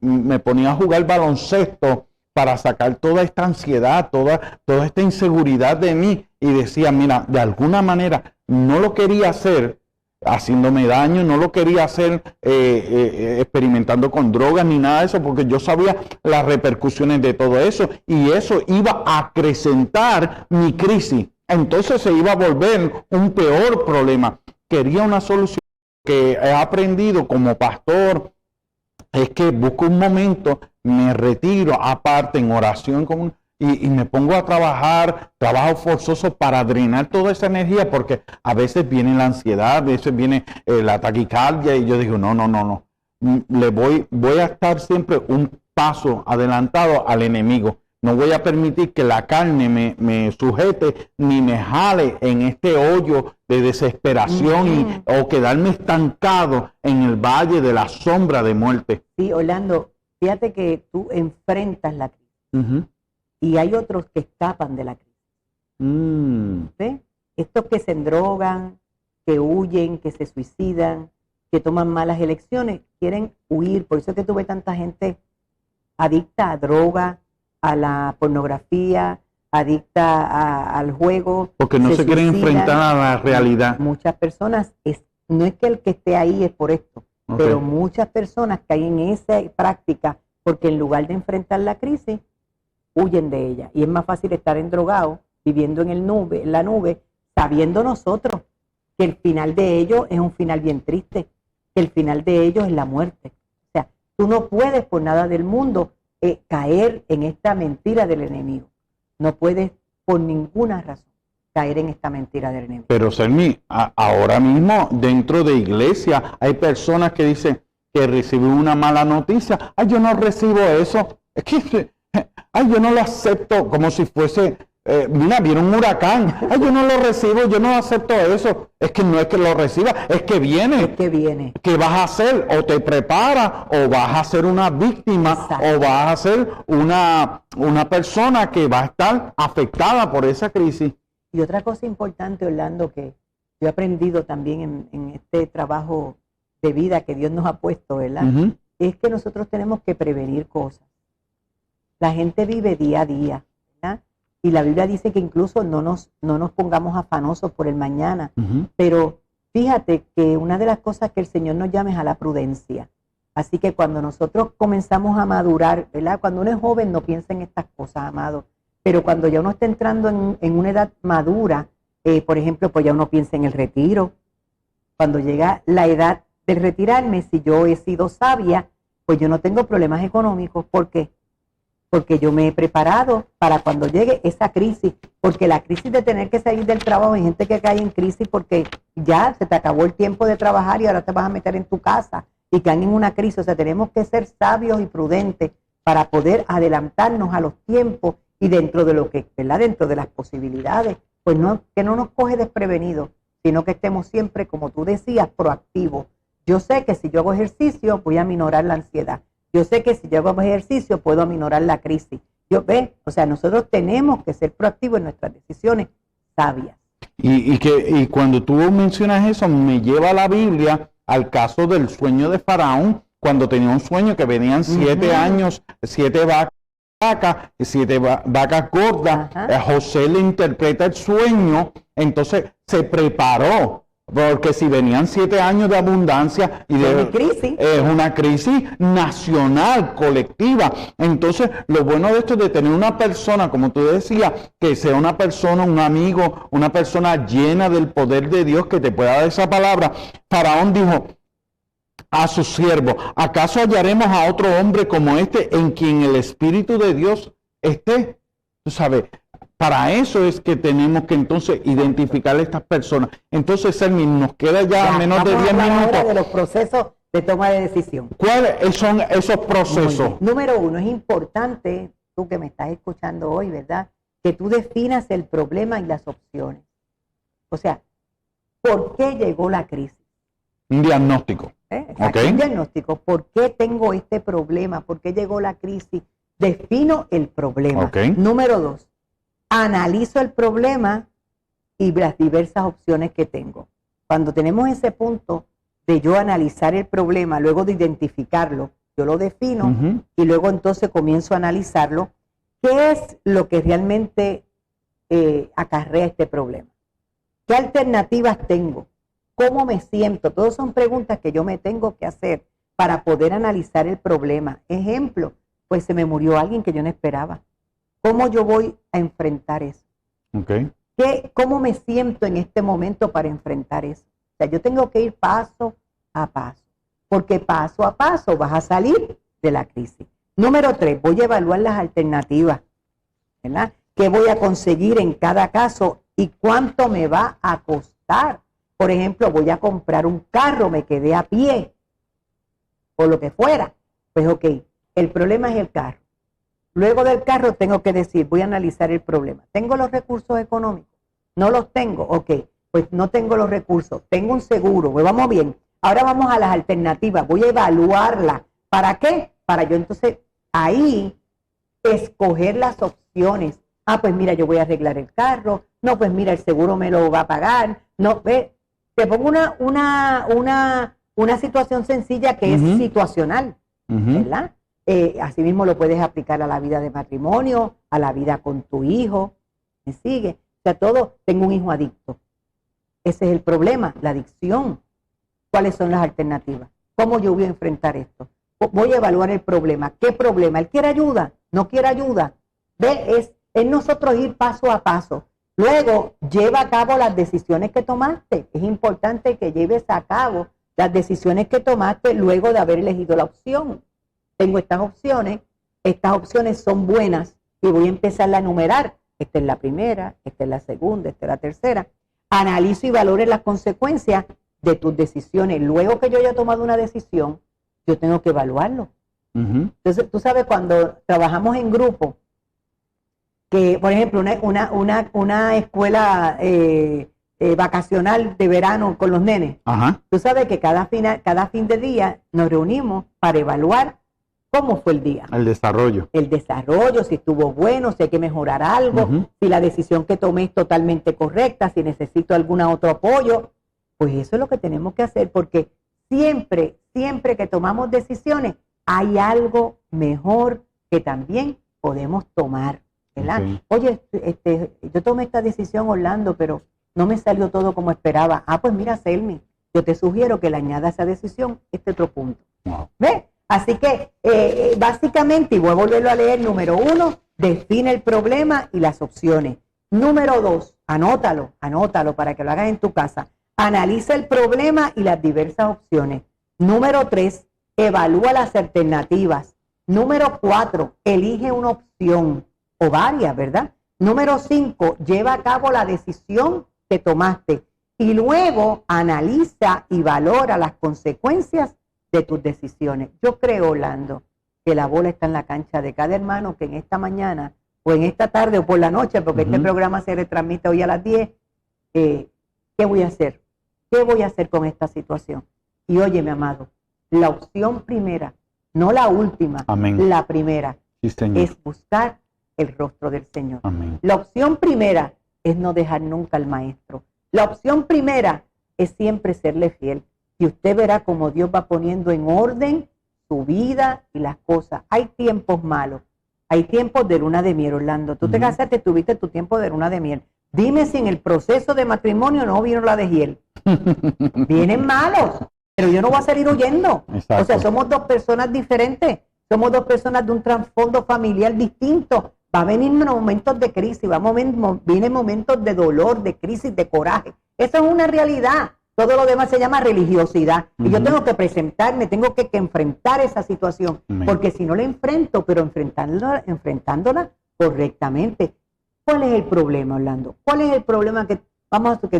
me ponía a jugar baloncesto para sacar toda esta ansiedad, toda esta inseguridad de mí y decía, mira, de alguna manera no lo quería hacer haciéndome daño, no lo quería hacer experimentando con drogas ni nada de eso, porque yo sabía las repercusiones de todo eso y eso iba a acrecentar mi crisis. Entonces se iba a volver un peor problema. Quería una solución. Que he aprendido como pastor es que busco un momento, me retiro aparte en oración y me pongo a trabajar, trabajo forzoso para drenar toda esa energía, porque a veces viene la ansiedad, a veces viene la taquicardia y yo digo, no, voy a estar siempre un paso adelantado al enemigo. No voy a permitir que la carne me sujete ni me jale en este hoyo de desesperación o quedarme estancado en el valle de la sombra de muerte. Sí, Orlando, fíjate que tú enfrentas la crisis y hay otros que escapan de la crisis. ¿Sí? Estos que se endrogan, que huyen, que se suicidan, que toman malas elecciones, quieren huir. Por eso es que tú ves tanta gente adicta a droga, a la pornografía, adicta al juego. Porque no se quieren enfrentar a la realidad. Muchas personas, no es que el que esté ahí es por esto, pero muchas personas caen en esa práctica porque en lugar de enfrentar la crisis, huyen de ella. Y es más fácil estar endrogado, viviendo en la nube, sabiendo nosotros que el final de ellos es un final bien triste, que el final de ellos es la muerte. O sea, tú no puedes por nada del mundo caer en esta mentira del enemigo. No puedes por ninguna razón caer en esta mentira del enemigo. Pero Selmi, ahora mismo dentro de iglesia hay personas que dicen que reciben una mala noticia. Ay, yo no recibo eso. Es que, yo no lo acepto, como si fuese, mira, viene un huracán. Ay, yo no lo recibo, yo no acepto eso. Es que no es que lo reciba, es que viene. Es que viene. ¿Qué vas a hacer? O te preparas, o vas a ser una víctima, o vas a ser una persona que va a estar afectada por esa crisis. Y otra cosa importante, Orlando, que yo he aprendido también en este trabajo de vida que Dios nos ha puesto, ¿verdad? Es que nosotros tenemos que prevenir cosas. La gente vive día a día, ¿verdad? Y la Biblia dice que incluso no nos pongamos afanosos por el mañana. Pero fíjate que una de las cosas que el Señor nos llama es a la prudencia. Así que cuando nosotros comenzamos a madurar, ¿verdad? Cuando uno es joven no piensa en estas cosas, amado. Pero cuando ya uno está entrando en una edad madura, por ejemplo, pues ya uno piensa en el retiro. Cuando llega la edad del retirarme, si yo he sido sabia, pues yo no tengo problemas económicos. ¿Por qué? Porque yo me he preparado para cuando llegue esa crisis, porque la crisis de tener que salir del trabajo, hay gente que cae en crisis porque ya se te acabó el tiempo de trabajar y ahora te vas a meter en tu casa y caen en una crisis. O sea, tenemos que ser sabios y prudentes para poder adelantarnos a los tiempos y dentro de lo que, ¿verdad? Dentro de las posibilidades, pues no, que no nos coge desprevenidos, sino que estemos siempre, como tú decías, proactivos. Yo sé que si yo hago ejercicio voy a minorar la ansiedad. Yo sé que si yo hago ejercicio puedo aminorar la crisis. O sea, nosotros tenemos que ser proactivos en nuestras decisiones sabias. Y cuando tú mencionas eso, me lleva a la Biblia al caso del sueño de Faraón, cuando tenía un sueño que venían 7 años, 7 vacas, 7 vacas gordas. José le interpreta el sueño, entonces se preparó. Porque si venían 7 años de abundancia y de crisis, es una crisis nacional, colectiva. Entonces, lo bueno de esto es de tener una persona, como tú decías, que sea una persona, un amigo, una persona llena del poder de Dios que te pueda dar esa palabra. Faraón dijo a su siervo: ¿acaso hallaremos a otro hombre como este en quien el Espíritu de Dios esté? Tú sabes. Para eso es que tenemos que entonces identificar a estas personas. Entonces, Selmi, nos queda ya menos de 10 minutos. De los procesos de toma de decisión. ¿Cuáles son esos procesos? Número 1, es importante, tú que me estás escuchando hoy, ¿verdad? Que tú definas el problema y las opciones. O sea, ¿por qué llegó la crisis? Un diagnóstico. Un diagnóstico. ¿Por qué tengo este problema? ¿Por qué llegó la crisis? Defino el problema. Número 2. Analizo el problema y las diversas opciones que tengo. Cuando tenemos ese punto de yo analizar el problema, luego de identificarlo, yo lo defino y luego entonces comienzo a analizarlo. ¿Qué es lo que realmente acarrea este problema? ¿Qué alternativas tengo? ¿Cómo me siento? Todas son preguntas que yo me tengo que hacer para poder analizar el problema. Ejemplo, pues se me murió alguien que yo no esperaba. ¿Cómo yo voy a enfrentar eso? Okay. ¿Cómo me siento en este momento para enfrentar eso? O sea, yo tengo que ir paso a paso, porque paso a paso vas a salir de la crisis. Número 3, voy a evaluar las alternativas, ¿verdad? ¿Qué voy a conseguir en cada caso y cuánto me va a costar? Por ejemplo, voy a comprar un carro, me quedé a pie, o lo que fuera. Pues ok, el problema es el carro. Luego del carro tengo que decir, voy a analizar el problema. ¿Tengo los recursos económicos? ¿No los tengo? Ok, pues no tengo los recursos. Tengo un seguro, pues vamos bien. Ahora vamos a las alternativas, voy a evaluarlas. ¿Para qué? Para yo entonces ahí escoger las opciones. Ah, pues mira, yo voy a arreglar el carro. No, pues mira, el seguro me lo va a pagar. No, ve, te pongo una situación sencilla que es situacional, ¿verdad? Asimismo lo puedes aplicar a la vida de matrimonio, a la vida con tu hijo. ¿Me sigue? O sea, todo, tengo un hijo adicto. Ese es el problema, la adicción. ¿Cuáles son las alternativas? ¿Cómo yo voy a enfrentar esto? Voy a evaluar el problema. ¿Qué problema? ¿Él quiere ayuda? ¿No quiere ayuda? ¿Ve? Es nosotros ir paso a paso. Luego, lleva a cabo las decisiones que tomaste. Es importante que lleves a cabo las decisiones que tomaste luego de haber elegido la opción. Tengo estas opciones son buenas y voy a empezar a enumerar. Esta es la primera, esta es la segunda, esta es la tercera. Analizo y valore las consecuencias de tus decisiones. Luego que yo haya tomado una decisión, yo tengo que evaluarlo. Entonces, tú sabes, cuando trabajamos en grupo, que por ejemplo una escuela vacacional de verano con los nenes, tú sabes que cada fin de día nos reunimos para evaluar cómo fue el día. El desarrollo, si estuvo bueno, si hay que mejorar algo, si la decisión que tomé es totalmente correcta, si necesito algún otro apoyo. Pues eso es lo que tenemos que hacer, porque siempre que tomamos decisiones, hay algo mejor que también podemos tomar, ¿verdad? Oye, yo tomé esta decisión, Orlando, pero no me salió todo como esperaba. Ah, pues mira, Selmi, yo te sugiero que le añada a esa decisión este otro punto. ¿Ves? Así que, básicamente, y voy a volverlo a leer, número 1, define el problema y las opciones. Número 2, anótalo para que lo hagas en tu casa. Analiza el problema y las diversas opciones. Número 3, evalúa las alternativas. Número 4, elige una opción o varias, ¿verdad? Número 5, lleva a cabo la decisión que tomaste y luego analiza y valora las consecuencias de tus decisiones. Yo creo, Orlando, que la bola está en la cancha de cada hermano que en esta mañana o en esta tarde o por la noche, porque este programa se retransmite hoy a las 10, ¿qué voy a hacer? ¿Qué voy a hacer con esta situación? Y oye, mi amado, la opción primera, no la última, la primera, es buscar el rostro del Señor. La opción primera es no dejar nunca al maestro. La opción primera es siempre serle fiel. Y usted verá cómo Dios va poniendo en orden su vida y las cosas. Hay tiempos malos. Hay tiempos de luna de miel, Orlando. Tú te casaste, tuviste tu tiempo de luna de miel. Dime si en el proceso de matrimonio no vino la de hiel. Vienen malos, pero yo no voy a salir huyendo. Exacto. O sea, somos dos personas diferentes. Somos dos personas de un trasfondo familiar distinto. Va a venir momentos de crisis, vienen momentos de dolor, de crisis, de coraje. Eso es una realidad. Todo lo demás se llama religiosidad. Y yo tengo que presentarme, tengo que enfrentar esa situación. Porque si no la enfrento, pero enfrentándola correctamente. ¿Cuál es el problema, Orlando? ¿Cuál es el problema que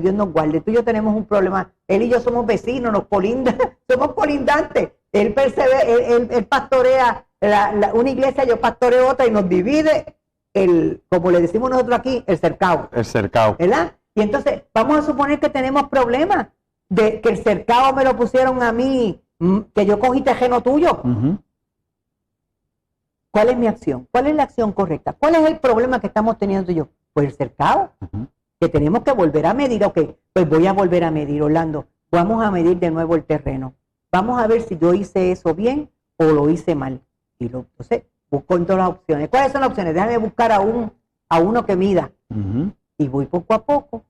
Dios nos guarde? Tú y yo tenemos un problema. Él y yo somos vecinos, nos colindan, somos colindantes. Él pastorea una iglesia, yo pastoreo otra y nos divide como le decimos nosotros aquí, el cercado. ¿Verdad? Y entonces vamos a suponer que tenemos problemas de que el cercado me lo pusieron a mí, que yo cogí terreno tuyo. ¿Cuál es mi acción? ¿Cuál es la acción correcta? ¿Cuál es el problema que estamos teniendo tú y yo? Pues el cercado, que tenemos que volver a medir. Ok, pues voy a volver a medir, Orlando. Vamos a medir de nuevo el terreno. Vamos a ver si yo hice eso bien o lo hice mal. Y entonces busco en todas las opciones. ¿Cuáles son las opciones? Déjame buscar a uno que mida. Y voy poco a poco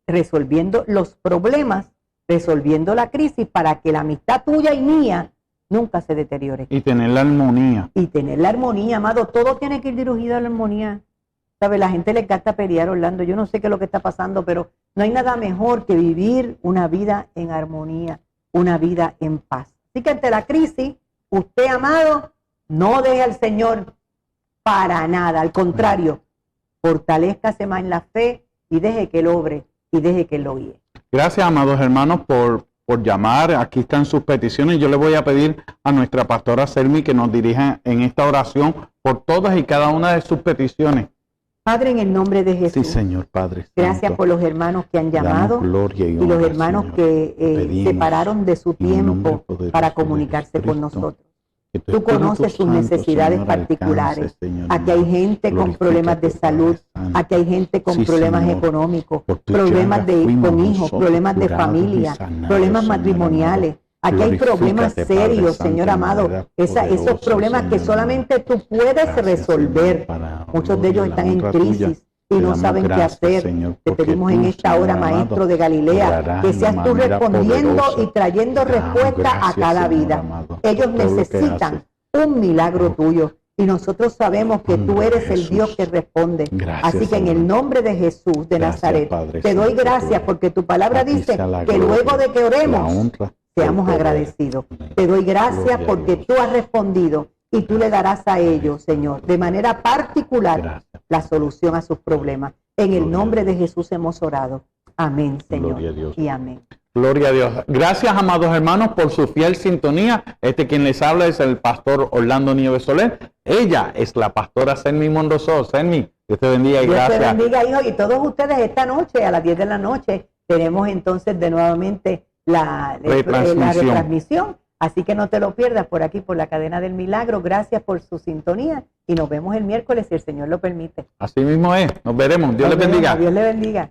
resolviendo los problemas resolviendo la crisis para que la amistad tuya y mía nunca se deteriore. Y tener la armonía. Y tener la armonía, amado. Todo tiene que ir dirigido a la armonía. ¿Sabe? La gente le encanta pelear, Orlando. Yo no sé qué es lo que está pasando, pero no hay nada mejor que vivir una vida en armonía, una vida en paz. Así que ante la crisis, usted, amado, no deje al Señor para nada. Al contrario, fortalezcase más en la fe y deje que Él obre y deje que Él lo guíe. Gracias, amados hermanos, por llamar. Aquí están sus peticiones. Yo le voy a pedir a nuestra pastora Selmi que nos dirija en esta oración por todas y cada una de sus peticiones. Padre, en el nombre de Jesús. Sí, Señor Padre. Gracias Santo. por los hermanos que han llamado Gloria y honra, los hermanos Señor. que Pedimos, separaron de su en el nombre tiempo poderoso para de comunicarse con Jesucristo, nosotros. que tu Tú Espíritu conoces sus Santo, necesidades Señor, particulares. alcance, Señor, Aquí hay gente con glorifica problemas de tu Padre salud. Santo. Aquí hay gente con Sí, problemas Señor. económicos, Por tu problemas llaga fuimos con hijos, nosotros problemas de curados familia, y sanados, problemas Señor matrimoniales. amado. Aquí hay problemas Glorifícate, Padre serios, Santo, Señor de amado. manera Esos poderosa, problemas que Señor solamente tú puedes Gracias, resolver. Señor, para Muchos de gloria ellos y la están en honra crisis tuya. y Te no damos saben qué gracias, hacer. Señor, Te porque pedimos en tú, esta Señor hora, amado, Maestro de Galilea, obrarás que de seas tú manera respondiendo poderosa. y trayendo Te damos respuesta a gracias, cada Señor vida. amado, Ellos por todo lo que necesitan haces. un milagro tuyo. Y nosotros sabemos que tú Nombre de eres el Jesús. Dios que responde. Gracias, Así que en Señor. el nombre de Jesús de Gracias, Nazaret, Padre te doy Santo, gracias por- porque tu palabra A ti dice sea la que gloria, luego de que la oremos, honra, seamos el poder. agradecidos. Te doy gracias Gloria a porque Dios. tú has respondido y tú le darás a ellos, Señor, de manera particular Gracias. la solución a sus problemas. En el Gloria a nombre de Dios. Jesús hemos orado. Amén, Señor. Gloria a Dios. Y amén. Gloria a Dios. Gracias, amados hermanos, por su fiel sintonía. Quien les habla es el pastor Orlando Nieves Soler. Ella es la pastora Selmi Monroso. Selmi, Dios te bendiga y Dios te gracias. bendiga, hijo. Y todos ustedes esta noche, a las 10 de la noche, tenemos entonces de nuevamente la retransmisión. Así que no te lo pierdas por aquí, por la cadena del milagro. Gracias por su sintonía y nos vemos el miércoles si el Señor lo permite. Así mismo es. Nos veremos. Dios les bendiga. Dios le bendiga.